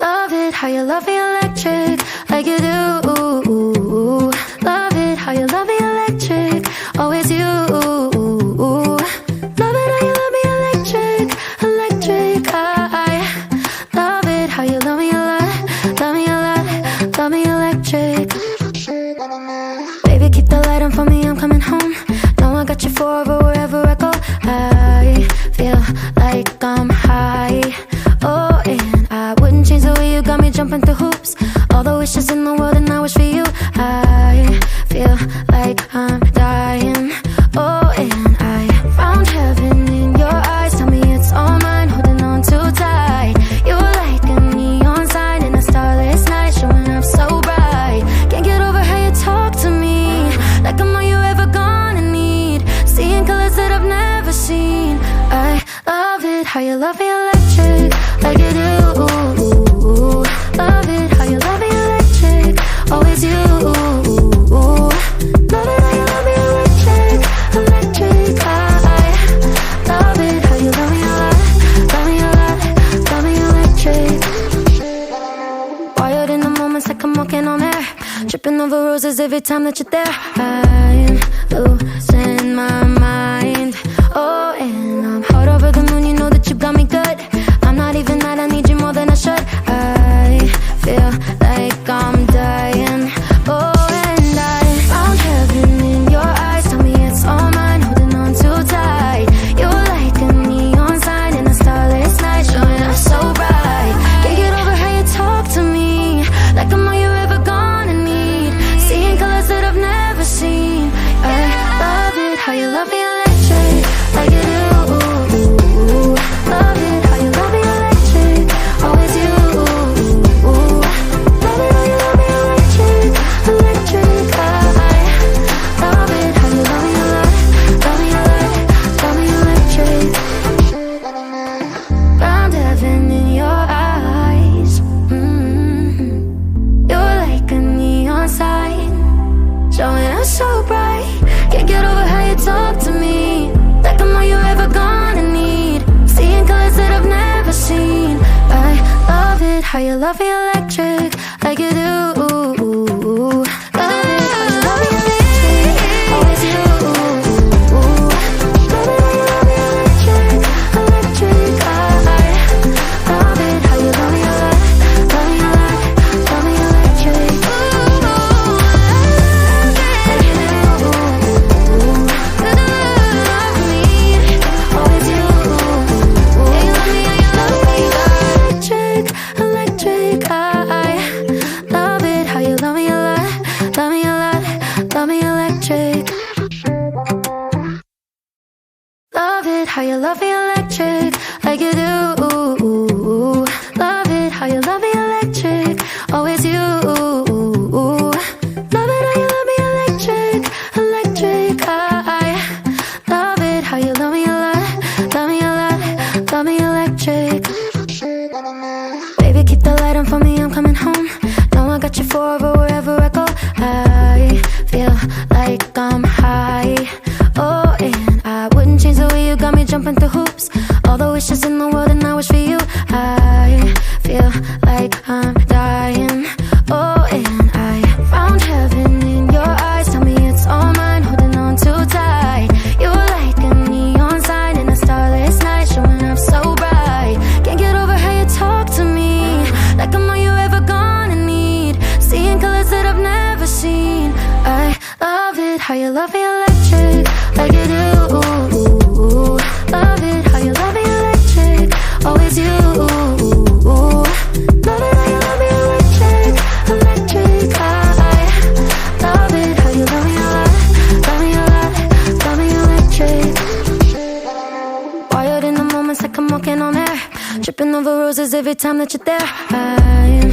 Love it how you love me electric, like you do. Love it how you love me electric, always you. Love it how you love me electric, electric. I love it how you love me a lot, love me a lot, love me electric. Baby, keep the light on for me, I'm coming home. Know I got you forever wherever I go. I feel like I'm high. Oh, and I wouldn't change the way you got me jumping through hoops. All the wishes in the world and I wish for you. I feel like I'm dying. Oh, and I found heaven in your eyes. Tell me it's all mine, holding on too tight. You're like a neon sign in a starless night, showing up so bright. Can't get over how you talk to me, like I'm all you ever gonna need. Seeing colors that I've never seen. I love it how you love me electric, like you do. Love it how you love me electric, always you. Love it how you love me electric, electric. I love it how you love me a lot, love me a lot, love me electric. Wired in the moments like I'm walking on air, tripping over roses every time that you're there. I'm losing my mind. Oh, and I'm hot over the moon, you know that you got me good. I'm not even mad, I need you more than I should. I feel like I'm dying. Oh, and I found heaven in your eyes. Tell me it's all mine, holding on too tight. You're like a neon sign in a starless night, showing up so bright. Can't get over how you talk to me, like I'm all you ever gonna need. Seeing colors that I've never seen. I love it how you love me electric, like you do. Love it how you love me electric, always you. Love it how you love me electric, electric. I love it how you love me a lot, love me a lot, love me electric. Found heaven in your eyes. You're like a neon sign, showing up so bright. Can't get over how you talk to me, like I'm all you ever gonna need. Seeing colors that I've never seen. I love it how you love me electric, like you do. Love it how you love me electric, always you. Love it how you love me electric, electric. I love it how you love me a lot, love me a lot, love me electric. Like you do. Love me, always you. Yeah, you love me, yeah, you love me. Electric, electric. I love it how you love me a lot, love me a lot, love me electric. Love it how you love me electric, like you do. Love it how you love me electric, always you. Love it how you love me electric, electric. I love it how you love me a lot, love me a lot, love me electric. Baby, keep the light on for me, I'm coming home. Know I got you forever wherever I go. I feel like I'm high. Oh, and I wouldn't change the way you got me jumping through hoops. All the wishes in the world and I wish for you. I feel like I'm dying. Oh, and I found heaven in your eyes. Tell me it's all mine, holding on too tight. You're like a neon sign in a starless night, showing up so bright. Can't get over how you talk to me, like I'm all you ever gonna need. Seeing colors that I've never seen. I love it how you love me electric, like you do. Love it how you love me electric, always you. Love it how you love me electric, electric. I love it how you love me a lot, love me a lot, love me electric. Wired in the moments like I'm walking on air, tripping over roses every time that you're there. I'm